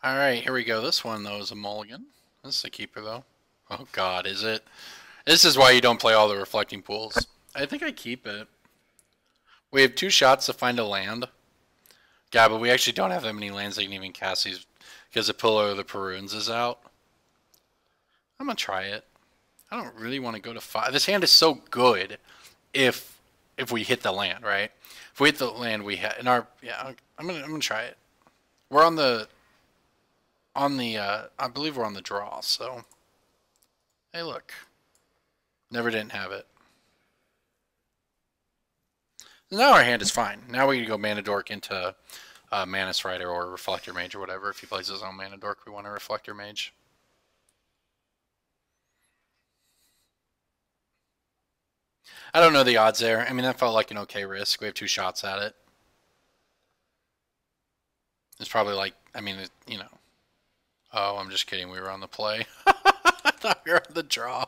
Alright, here we go. This one, though, is a mulligan. This is a keeper, though. Oh, God, is it? This is why you don't play all the reflecting pools. I think I keep it. We have 2 shots to find a land. Yeah, but we actually don't have that many lands that can even cast these because the Pillar of the Peruns is out. I'm going to try it. I don't really want to go to 5. This hand is so good if we hit the land, right? If we hit the land, we in our yeah. I'm gonna try it. We're on the I believe we're on the draw. So hey, look, never didn't have it. Now our hand is fine. Now we can go Mana Dork into Manus Rider or Reflector Mage or whatever. If he plays his own Mana Dork, we want a Reflector Mage. I don't know the odds there. I mean, that felt like an okay risk. We have 2 shots at it. It's probably like, I mean, you know. Oh, I'm just kidding. We were on the play. I thought we were on the draw.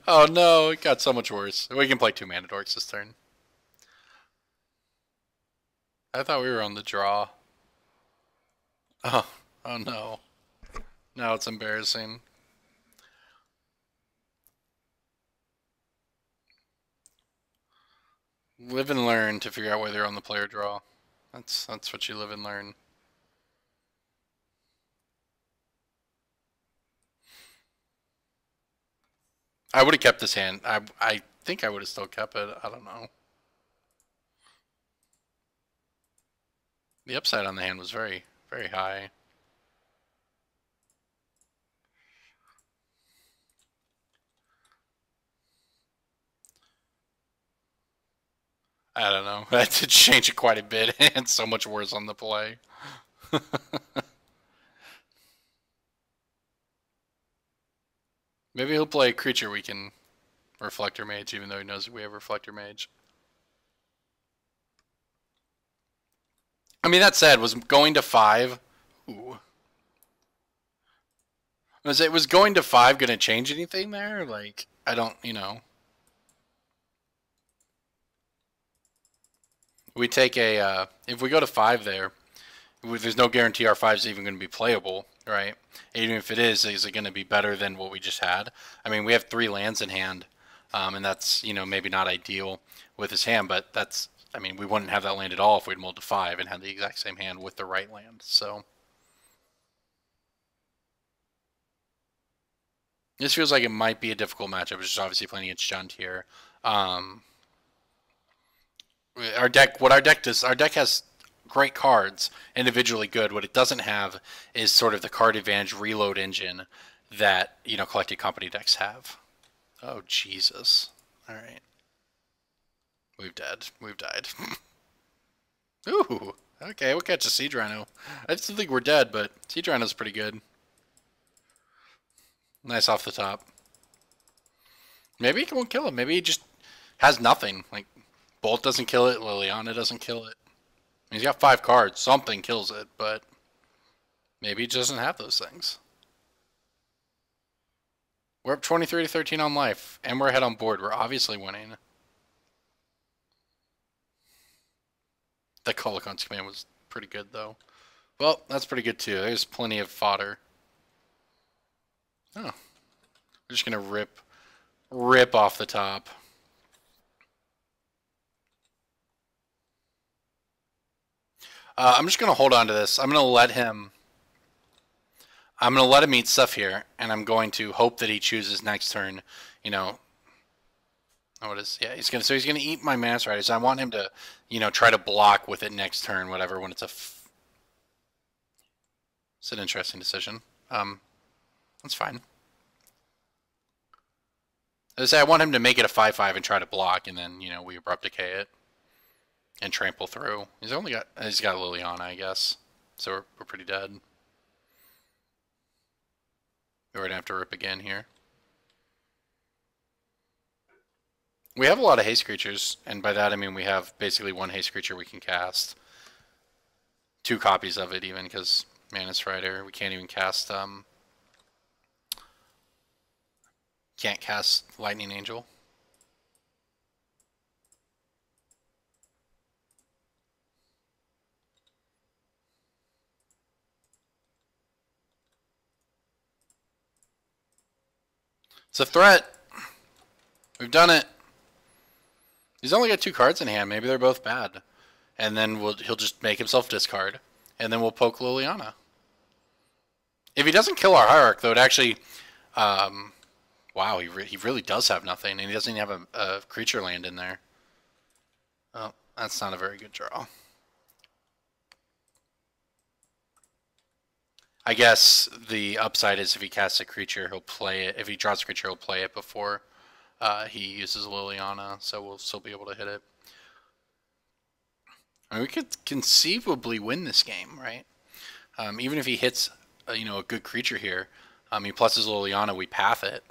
Oh no, it got so much worse. We can play 2 Mana Dorks this turn. I thought we were on the draw. Oh, oh no. Now it's embarrassing. Live and learn to figure out whether you're on the play or draw. That's what you live and learn. I would have kept this hand. I think I would have still kept it. I don't know. The upside on the hand was very, very high. I don't know. That did change it quite a bit, and so much worse on the play. Maybe he'll play a creature we can Reflector Mage, even though he knows we have Reflector Mage. I mean, that said, was going to 5. Ooh. Was going to 5 going to change anything there? Like, I don't, you know. We take a, if we go to 5 there, there's no guarantee our 5 is even going to be playable, right? Even if it is it going to be better than what we just had? I mean, we have 3 lands in hand, and that's, you know, maybe not ideal with his hand, but that's, I mean, we wouldn't have that land at all if we'd mulled to 5 and had the exact same hand with the right land, so. This feels like it might be a difficult matchup, which is obviously playing against Junt here. Um, our deck has great cards, individually good. What it doesn't have is sort of the card advantage reload engine that, you know, collected company decks have. Oh Jesus! All right, we've dead. We've died. Ooh, okay, we'll catch a Siege Rhino. I still think we're dead, but Siege Rhino's pretty good. Nice off the top. Maybe it won't kill him. Maybe he just has nothing. Like Bolt doesn't kill it. Liliana doesn't kill it. He's got 5 cards. Something kills it, but maybe he doesn't have those things. We're up 23-13 on life, and we're ahead on board. We're obviously winning. That Colicon's command was pretty good, though. Well, that's pretty good, too. There's plenty of fodder. Oh. We're just going to rip off the top. I'm just going to hold on to this. I'm going to let him eat stuff here, and I'm going to hope that he chooses next turn, you know. Oh, what is? Yeah, he's gonna eat my Mass Riders. I want him to, you know, try to block with it next turn, whatever. When it's it's an interesting decision. That's fine. As I say, I want him to make it a 5/5 and try to block, and then, you know, we abrupt decay it and trample through. He's got Liliana, I guess, so we're pretty dead. We're gonna have to rip again here. We have a lot of haste creatures, and by that I mean we have basically 1 haste creature we can cast. 2 copies of it even, because Manus Rider, we can't even cast, can't cast Lightning Angel. It's a threat. We've done it. He's only got 2 cards in hand. Maybe they're both bad. And then he'll just make himself discard. And then we'll poke Liliana. If he doesn't kill our Hierarch, though, it actually... wow, he really does have nothing. And he doesn't even have a creature land in there. Oh, that's not a very good draw. I guess the upside is if he casts a creature, he'll play it. If he draws a creature, he'll play it before he uses Liliana, so we'll still be able to hit it. I mean, we could conceivably win this game, right? Even if he hits, a good creature here, he pluses Liliana, we path it.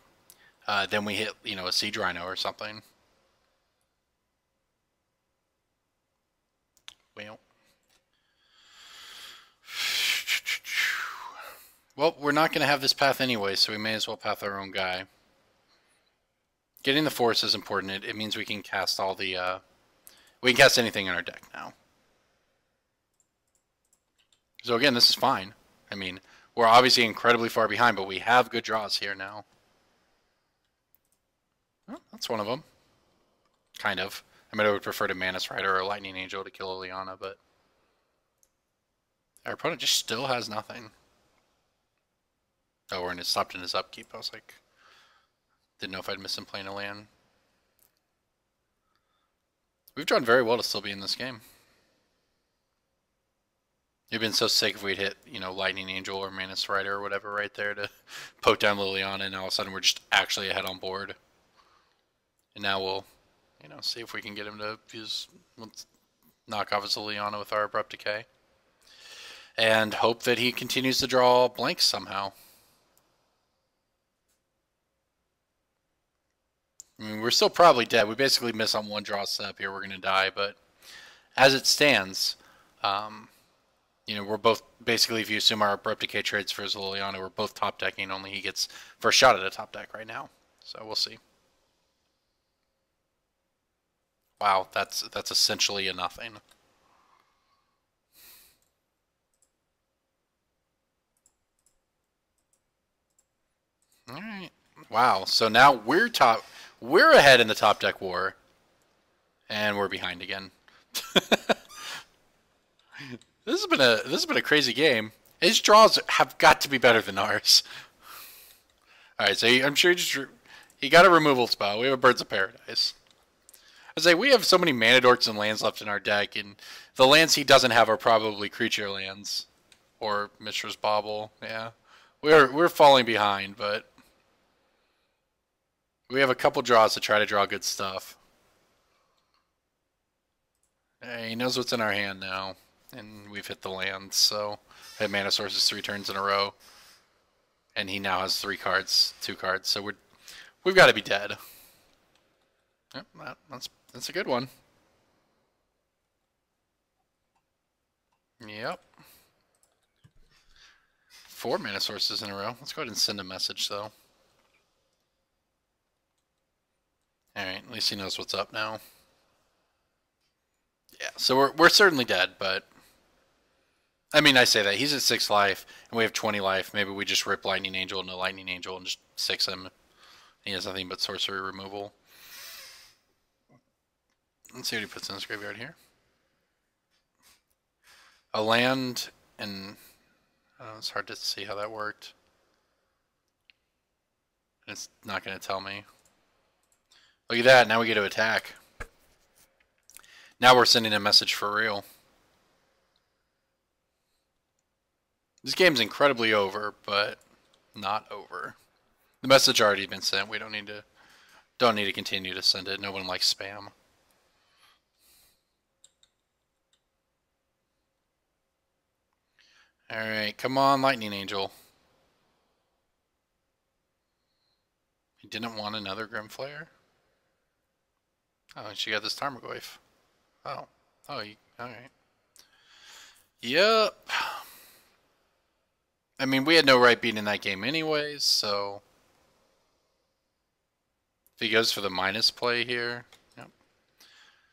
Then we hit, a Siege Rhino or something. Well, we're not going to have this path anyway, so we may as well path our own guy. Getting the force is important. It means we can cast all the... we can cast anything in our deck now. So again, this is fine. I mean, we're obviously incredibly far behind, but we have good draws here now. Well, that's one of them. Kind of. I mean, I would prefer to Manus Rider or Lightning Angel to kill Liliana, but... our opponent just still has nothing. Oh, and it stopped in his upkeep. I was like, didn't know if I'd miss him playing a land. We've drawn very well to still be in this game. You've been so sick if we'd hit, Lightning Angel or Manus Rider or whatever right there to poke down Liliana, and all of a sudden we're just actually ahead on board. And now we'll, see if we can get him to knock off his Liliana with our Abrupt Decay. And hope that he continues to draw blanks somehow. I mean, we're still probably dead. We basically miss on one draw step here. We're going to die. But as it stands, we're both, basically, if you assume our Abrupt Decay trades for his Liliana, we're both top decking. Only he gets first shot at a top deck right now. So we'll see. Wow, that's essentially a nothing. All right. Wow. So now we're ahead in the top deck war, and we're behind again. This has been a crazy game. His draws have got to be better than ours. All right, so I'm sure he got a removal spell. We have a Birds of Paradise. I say we have so many mana dorks and lands left in our deck, and the lands he doesn't have are probably creature lands or Mishra's Bauble. Yeah, we're falling behind, but we have a couple draws to try to draw good stuff. He knows what's in our hand now, and we've hit the lands, so I have mana sources 3 turns in a row, and he now has 2 cards, so we've got to be dead. Yep, that's a good one. Yep. 4 mana sources in a row. Let's go ahead and send a message, though. Alright, at least he knows what's up now. Yeah, so we're certainly dead, but... I mean, I say that. He's at 6 life, and we have 20 life. Maybe we just rip Lightning Angel into Lightning Angel and just 6 him. He has nothing but sorcery removal. Let's see what he puts in his graveyard here. A land, and... it's hard to see how that worked. It's not going to tell me. Look at that, now we get to attack. Now we're sending a message for real. This game's incredibly over, but not over. The message already been sent. We don't need to continue to send it. No one likes spam. Alright, come on, Lightning Angel. He didn't want another Grimflayer? Oh, she got this Tarmogoyf. Oh. Alright. Yep. I mean, we had no right being in that game anyways, so... If he goes for the minus play here... Yep.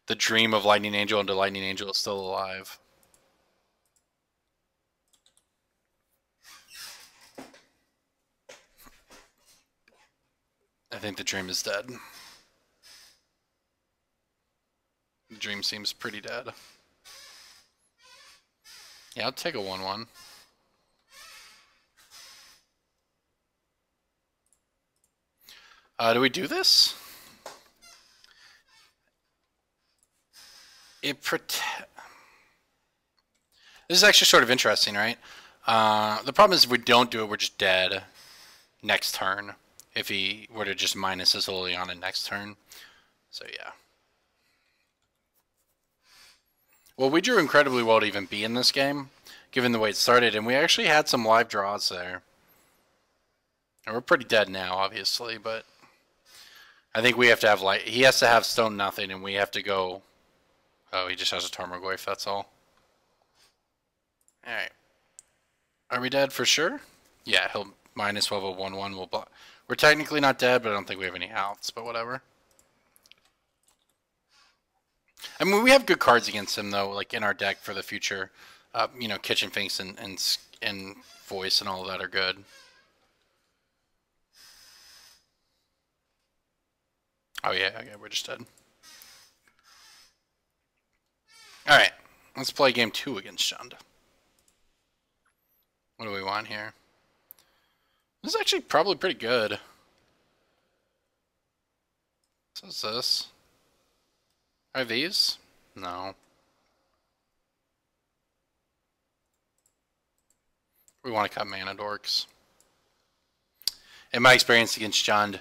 The dream of Lightning Angel into Lightning Angel is still alive. I think the dream is dead. The dream seems pretty dead. Yeah, I'll take a 1/1. Do we do this? This is actually sort of interesting, right? The problem is if we don't do it, we're just dead next turn. If he were to just minus his Liliana next turn. So yeah. Well, we drew incredibly well to even be in this game, given the way it started, and we actually had some live draws there. And we're pretty dead now, obviously, but I think we have to have light. He has to have stone nothing, and we have to go. Oh, he just has a Tarmogoyf, that's all. Alright. Are we dead for sure? Yeah, he'll minus 12 a 1/1. We'll block. We're technically not dead, but I don't think we have any healths, but whatever. I mean, we have good cards against him, though, like in our deck for the future. You know, Kitchen Finks and Voice and all of that are good. Oh, yeah, okay, we're just dead. Alright, let's play game 2 against Jund. What do we want here? This is actually probably pretty good. So is this? Are these? No. We want to cut mana dorks. In my experience against Jund,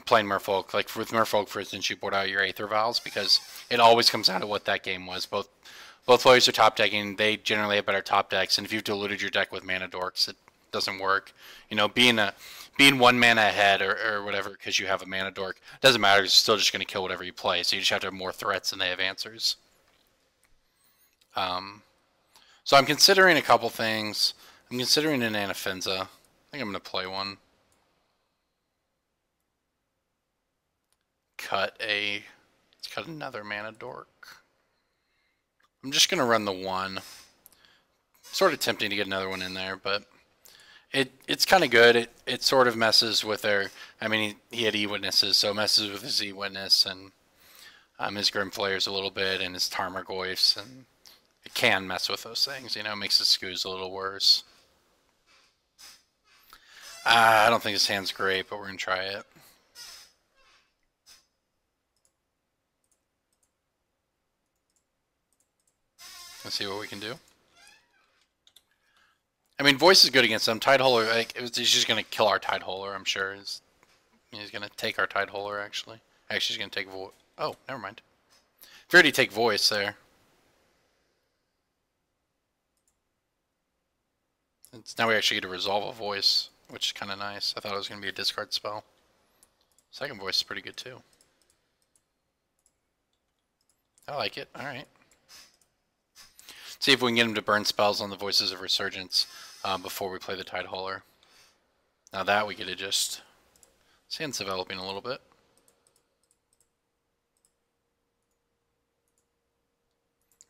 playing Merfolk, like with Merfolk, for instance, you board out your Aether Vials because it always comes down to what that game was. Both players are top decking. They generally have better top decks, and if you've diluted your deck with mana dorks, it doesn't work. You know, being 1 mana ahead or whatever because you have a mana dork doesn't matter. You're still just going to kill whatever you play. So you just have to have more threats than they have answers. So I'm considering a couple things. I'm considering an Anafenza. I think I'm going to play one. Let's cut another mana dork. I'm just going to run the 1. Sort of tempting to get another one in there, but it's kind of good. It sort of messes with their... I mean, he had E-Witnesses, so it messes with his E-Witness and his Grim Flayers a little bit and his Tarmogoyfs, and it can mess with those things. You know, it makes the Skoos a little worse. I don't think his hand's great, but we're going to try it. Let's see what we can do. I mean, Voice is good against them. Tideholder, like, he's just going to kill our Tideholder, I'm sure. He's going to take our Tideholder, actually. Actually, he's going to take Voice. Oh, never mind. If you already take Voice there. Now we actually get to resolve a Voice, which is kind of nice. I thought it was going to be a discard spell. Second Voice is pretty good, too. I like it. Alright. See if we can get him to burn spells on the Voices of Resurgence before we play the Tideholder. Now that we get to just... see it's developing a little bit.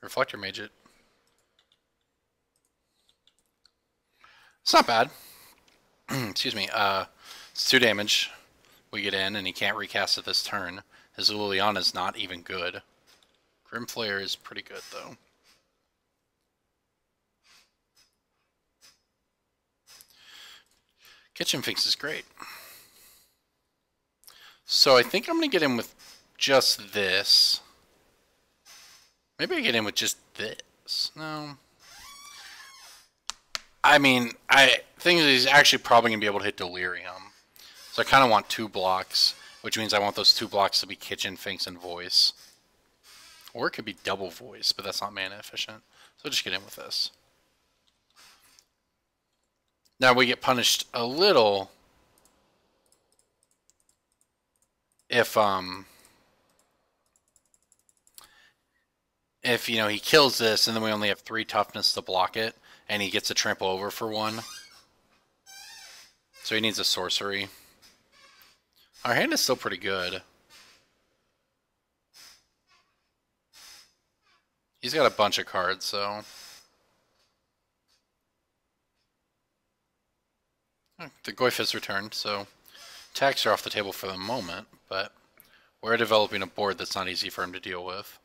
Reflector Mage it. It's not bad. Excuse me. It's 2 damage. We get in, and he can't recast it this turn. His Liliana's not even good. Grim Flayer is pretty good, though. Kitchen Finks is great. So I think I'm going to get in with just this. Maybe I get in with just this. No. I mean, I think he's actually probably going to be able to hit Delirium. So I kind of want 2 blocks, which means I want those 2 blocks to be Kitchen Finks and Voice. Or it could be double Voice, but that's not mana efficient. So I'll just get in with this. Now we get punished a little if you know, he kills this and then we only have 3 toughness to block it and he gets a trample over for 1. So he needs a sorcery. Our hand is still pretty good. He's got a bunch of cards, so... The Goyf has returned, so Attacks are off the table for the moment, but we're developing a board that's not easy for him to deal with.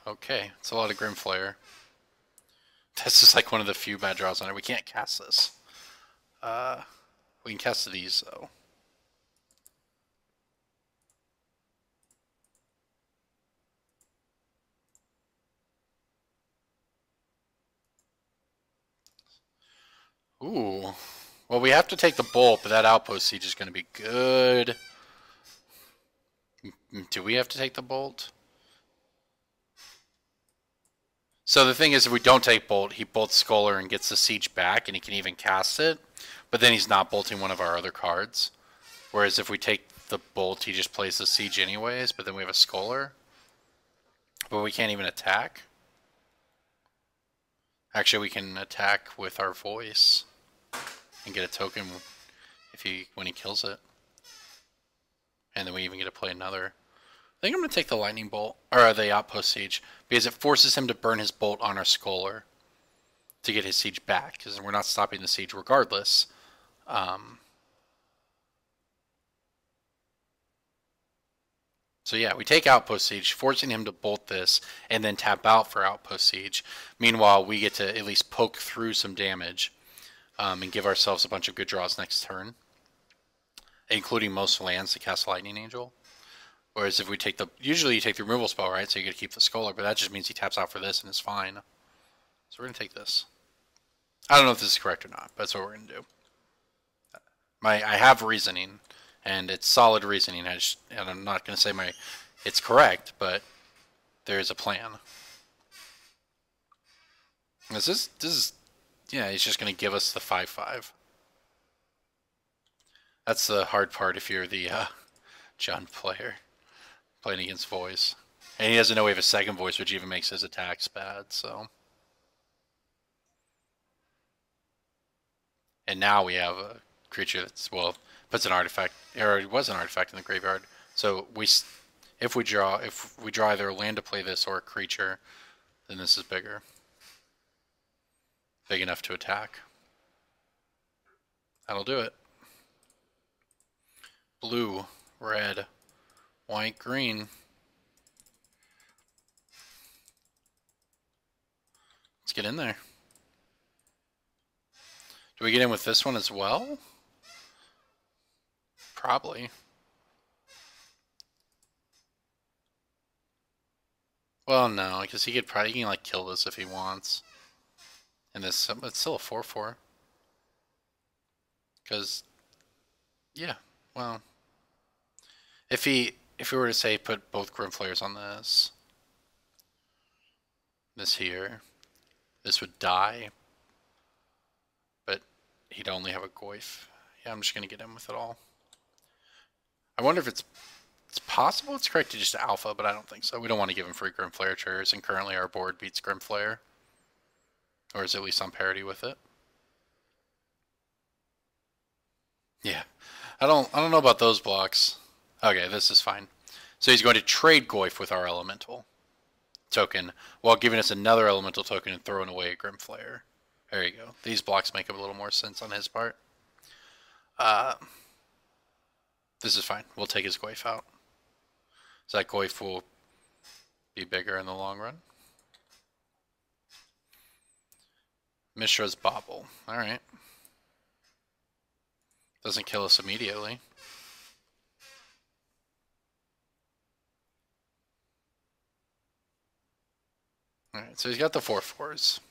Okay, it's a lot of Grimflayer. This is like one of the few bad draws on it. We can't cast this. We can cast these, though. Ooh. Well, we have to take the bolt, but that outpost siege is going to be good. Do we have to take the bolt? So the thing is, if we don't take bolt, he bolts Scholar and gets the siege back, and he can even cast it. But then he's not bolting one of our other cards. Whereas if we take the bolt, he just plays the siege anyways, but then we have a Scholar. But we can't even attack. Actually, we can attack with our voice and get a token when he kills it. And then we even get to play another. I think I'm going to take the lightning bolt, or the outpost siege, because it forces him to burn his bolt on our Scholar to get his siege back, because we're not stopping the siege regardless. So yeah, we take outpost siege, forcing him to bolt this, and then tap out for outpost siege. Meanwhile, we get to at least poke through some damage and give ourselves a bunch of good draws next turn, including most lands to cast Lightning Angel. Whereas if we take usually you take the removal spell, right? So you get to keep the Scholar, but that just means he taps out for this and it's fine. So we're going to take this. I don't know if this is correct or not, but that's what we're going to do. I have reasoning, and it's solid reasoning. And I'm not going to say it's correct, but there is a plan. This is yeah, he's just going to give us the 5/5. That's the hard part if you're the John player playing against voice. And he doesn't know we have a second voice, which even makes his attacks bad, so. And now we have a creature that's, well, puts an artifact, or it was an artifact in the graveyard. So if we draw either a land to play this or a creature, then this is bigger. Big enough to attack. That'll do it. Blue, red, white, green. Let's get in there. Do we get in with this one as well? Probably. Well, no, because he can like kill this if he wants. And this, it's still a 4/4. Because, yeah, well, if we were to say put both Grimflayers on this here, this would die. But he'd only have a Goyf. Yeah, I'm just gonna get him with it all. I wonder if it's possible it's correct to just alpha, but I don't think so. We don't want to give him free Grimflayer triggers, and currently our board beats Grimflayer. Or is at least on parity with it. Yeah. I don't know about those blocks. Okay, this is fine. So he's going to trade Goyf with our elemental token while giving us another elemental token and throwing away a Grimflayer. There you go. These blocks make a little more sense on his part. This is fine. We'll take his Goyf out. So that Goyf will be bigger in the long run. Mishra's Bauble. Alright. Doesn't kill us immediately. Alright, so he's got the 4/4s.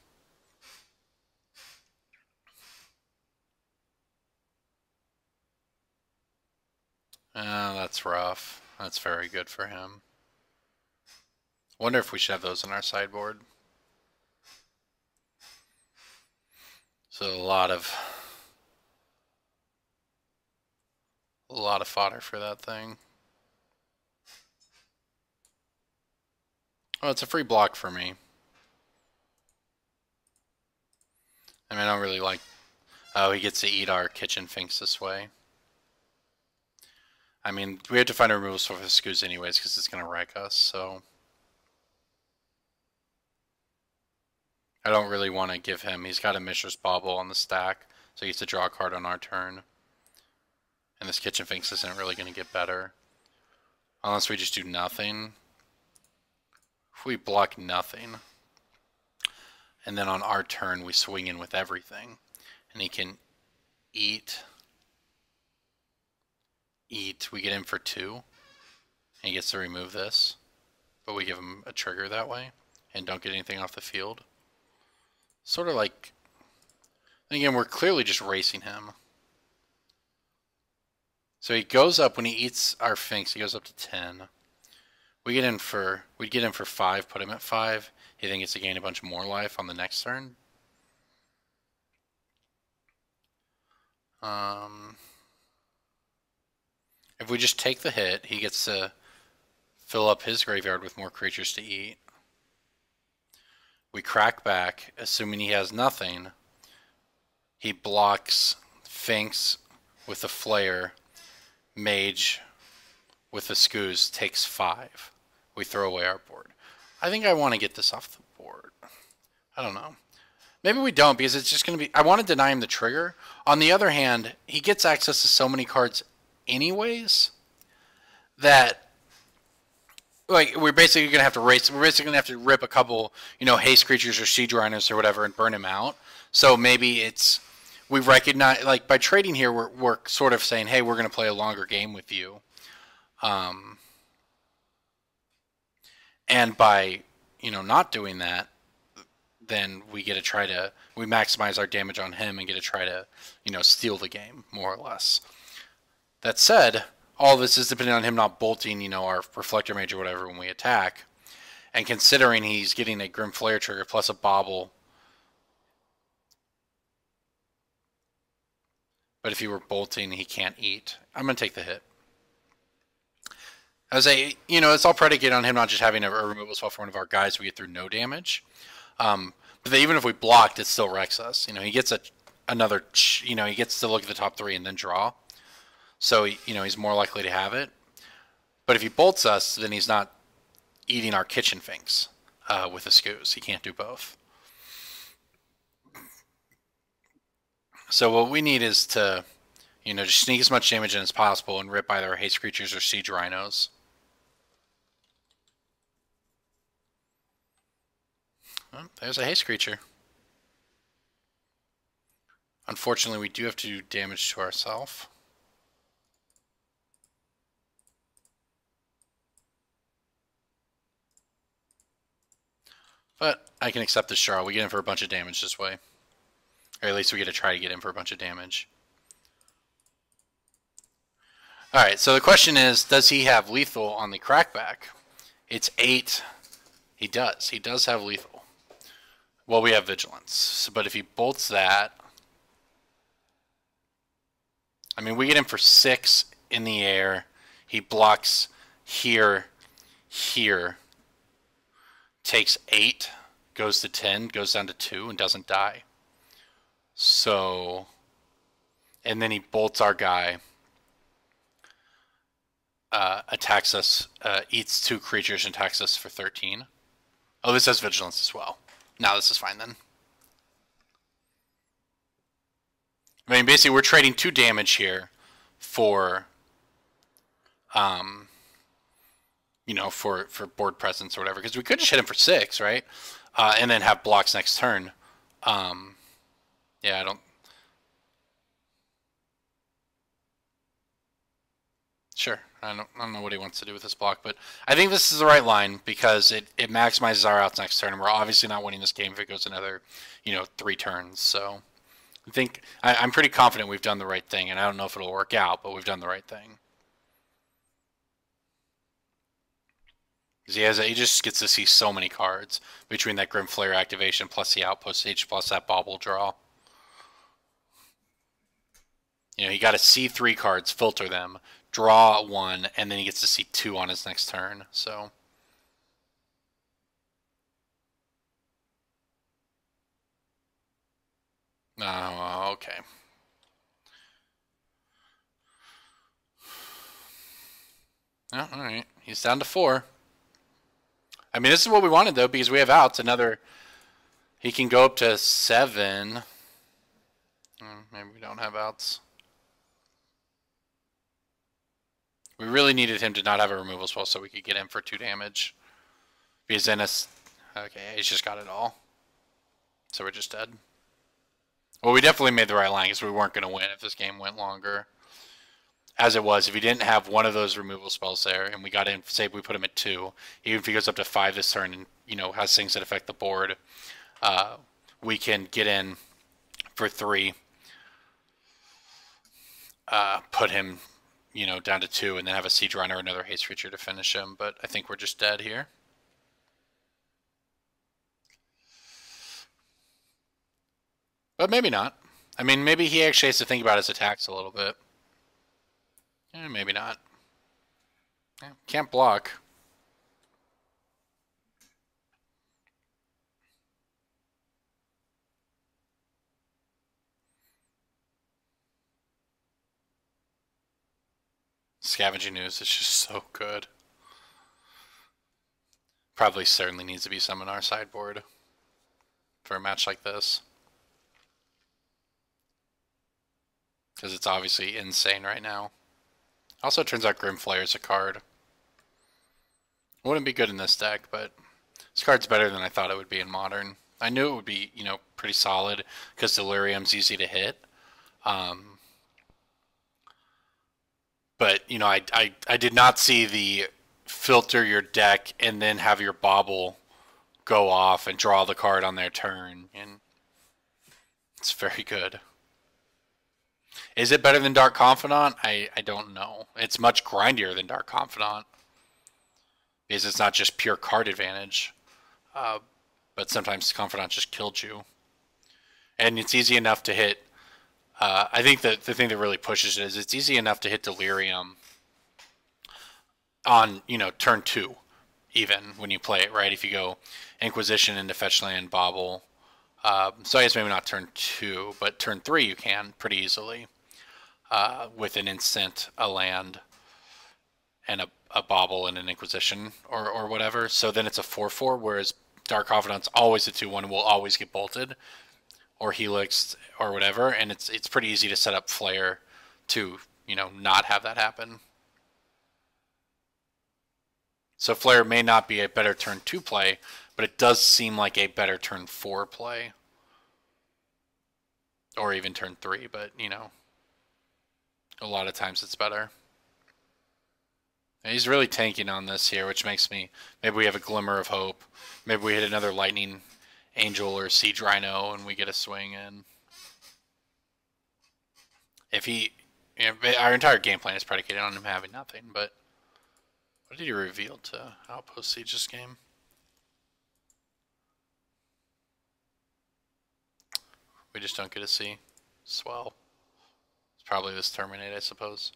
Oh, that's rough. That's very good for him. Wonder if we should have those in our sideboard. So a lot of fodder for that thing. Oh, it's a free block for me. I mean, I don't really like... Oh, he gets to eat our kitchen finks this way. I mean, we have to find a removal spell for the Scoos anyways, because it's going to wreck us, so... I don't really want to give him... He's got a Mishra's Bauble on the stack, so he gets to draw a card on our turn. And this Kitchen Finks isn't really going to get better. Unless we just do nothing. If we block nothing, and then on our turn we swing in with everything, and he can eat. We get him for 2, and he gets to remove this, but we give him a trigger that way, and don't get anything off the field. Sort of like, and again, we're clearly just racing him. So he goes up when he eats our Finks. He goes up to 10. We'd get in for 5, put him at 5. He then gets to gain a bunch more life on the next turn. If we just take the hit, he gets to fill up his graveyard with more creatures to eat. We crack back, assuming he has nothing. He blocks Finks with a Flare. Mage with the Scoos takes 5. We throw away our board. I think I want to get this off the board. I don't know. Maybe we don't, because it's just going to be... I want to deny him the trigger. On the other hand, he gets access to so many cards anyways that... Like, we're basically going to have to race... We're basically going to have to rip a couple, you know, haste creatures or siege rhinos or whatever and burn him out. So maybe it's... We recognize... Like, by trading here, we're sort of saying, hey, we're going to play a longer game with you. And by, you know, not doing that, then we get to try to, we maximize our damage on him and get to try to, you know, steal the game, more or less. That said, all this is depending on him not bolting, you know, our Reflector Mage or whatever when we attack. And considering he's getting a Grim Flare trigger plus a Bauble. But if he were bolting, he can't eat. I'm going to take the hit. As a, you know, it's all predicated on him not just having a removal spell for one of our guys, we get through no damage. But even if we blocked, it still wrecks us. You know, he gets another, you know, he gets to look at the top 3 and then draw. So, you know, he's more likely to have it. But if he bolts us, then he's not eating our Kitchen Finks with the Scoos. He can't do both. So what we need is to, you know, just sneak as much damage in as possible and rip either haste creatures or siege rhinos. Well, there's a haste creature. Unfortunately, we do have to do damage to ourselves. But I can accept this draw. We get in for a bunch of damage this way. Or at least we get to try to get in for a bunch of damage. Alright, so the question is, does he have lethal on the crackback? It's 8. He does. He does have lethal. Well, we have vigilance. But if he bolts that... I mean, we get him for 6 in the air. He blocks here, here. Takes 8, goes to 10, goes down to 2, and doesn't die. So... And then he bolts our guy. Attacks us, eats 2 creatures and attacks us for 13. Oh, this has vigilance as well. No, this is fine then. I mean, basically, we're trading 2 damage here for, you know, for board presence or whatever. Because we could just hit him for 6, right? And then have blocks next turn. Yeah, I don't... Sure. I don't know what he wants to do with this block, but I think this is the right line because it maximizes our outs next turn, and we're obviously not winning this game if it goes another, you know, 3 turns. So I think I'm pretty confident we've done the right thing, and I don't know if it'll work out, but we've done the right thing. Because he just gets to see so many cards between that Grim Flare activation plus the Outpost Stage plus that Bauble draw. You know, he got to see 3 cards, filter them, draw 1, and then he gets to see 2 on his next turn. So, oh, okay. Oh, all right, he's down to 4. I mean, this is what we wanted though, because we have outs. Another, he can go up to 7. Maybe we don't have outs. We really needed him to not have a removal spell so we could get in for 2 damage. Because then okay, he's just got it all. So we're just dead. Well, we definitely made the right line because we weren't going to win if this game went longer. As it was, if he didn't have one of those removal spells there, and we got in, say we put him at 2, even if he goes up to 5 this turn and, you know, has things that affect the board, we can get in for 3, put him, you know, down to 2, and then have a Siege Rhino or another haste creature to finish him. But I think we're just dead here. But maybe not. I mean, maybe he actually has to think about his attacks a little bit. Maybe not. Can't block. Scavenging Ooze is just so good. Probably certainly needs to be some in our sideboard for a match like this. Because it's obviously insane right now. Also, it turns out Grimflayer is a card. Wouldn't be good in this deck, but this card's better than I thought it would be in Modern. I knew it would be, you know, pretty solid because Delirium's easy to hit. But, you know, I did not see the filter your deck and then have your Bauble go off and draw the card on their turn. And it's very good. Is it better than Dark Confidant? I don't know. It's much grindier than Dark Confidant. Because it's not just pure card advantage. But sometimes Confidant just killed you. And it's easy enough to hit. I think that the thing that really pushes it is it's easy enough to hit Delirium on, you know, turn 2, even when you play it, right? If you go Inquisition into Fetchland, Bauble. So I guess maybe not turn 2, but turn 3 you can pretty easily. With an instant, a land, and a Bauble and an Inquisition or whatever. So then it's a 4/4, whereas Dark Confidant's always a 2/1 and will always get bolted, or Helix or whatever, and it's pretty easy to set up Flare to, you know, not have that happen. So Flare may not be a better turn 2 play, but it does seem like a better turn 4 play. Or even turn 3, but, you know, a lot of times it's better. And he's really tanking on this here, which makes me... Maybe we have a glimmer of hope. Maybe we hit another Lightning Angel or Siege Rhino and we get a swing in. If he... You know, our entire game plan is predicated on him having nothing, but... What did he reveal to Outpost Siege this game? We just don't get to see. Swell. It's probably this Terminate, I suppose.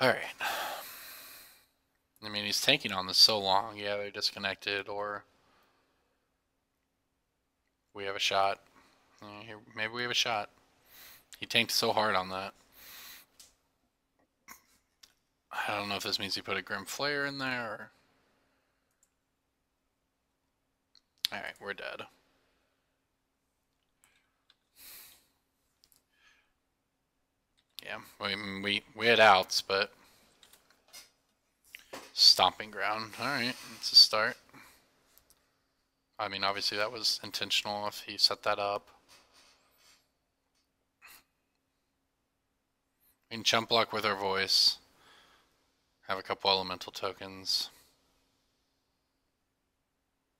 Alright. I mean, he's tanking on this so long. Yeah, they're disconnected, or we have a shot. Maybe we have a shot. He tanked so hard on that. I don't know if this means he put a Grim Flare in there, or... Alright, we're dead. Yeah, we had outs, but... Stomping Ground. Alright, it's a start. I mean, obviously that was intentional if he set that up. We can chump block with our voice. Have a couple elemental tokens.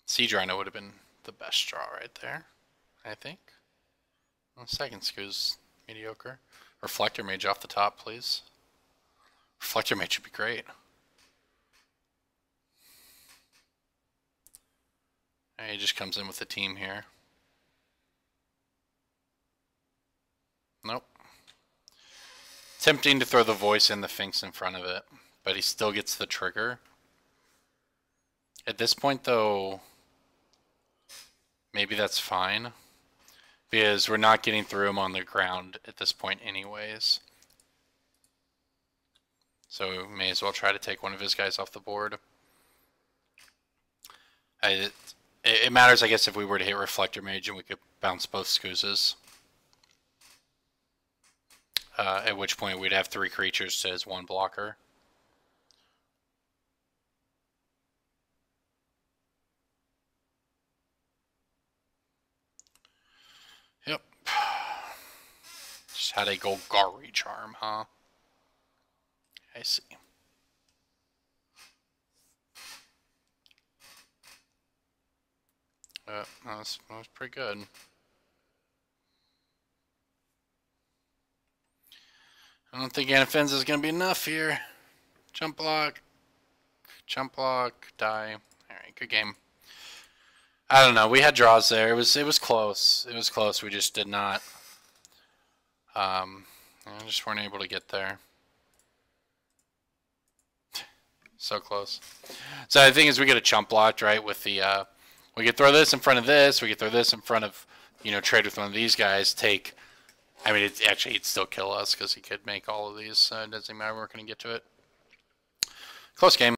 Siege Rhino would have been the best draw right there, I think. Well, second Skew's mediocre. Reflector Mage off the top, please. Reflector Mage would be great. He just comes in with the team here. Nope. Tempting to throw the voice and the Finks in front of it, but he still gets the trigger. At this point, though, maybe that's fine, because we're not getting through him on the ground at this point anyways. So we may as well try to take one of his guys off the board. It matters, I guess, if we were to hit Reflector Mage and we could bounce both Scoozes. at which point we'd have 3 creatures to his 1 blocker. Yep. Just had a Golgari charm, huh? I see. That was pretty good. I don't think Anafenza is going to be enough here. Jump block, die. All right, good game. I don't know. We had draws there. It was close. It was close. We just did not. Just weren't able to get there. So close. So the thing is, we get a chump blocked, right? With the we could throw this in front of this. We could throw this in front of, trade with one of these guys. Take. I mean, he'd still kill us because he could make all of these. It doesn't matter. We're going to get to it. Close game.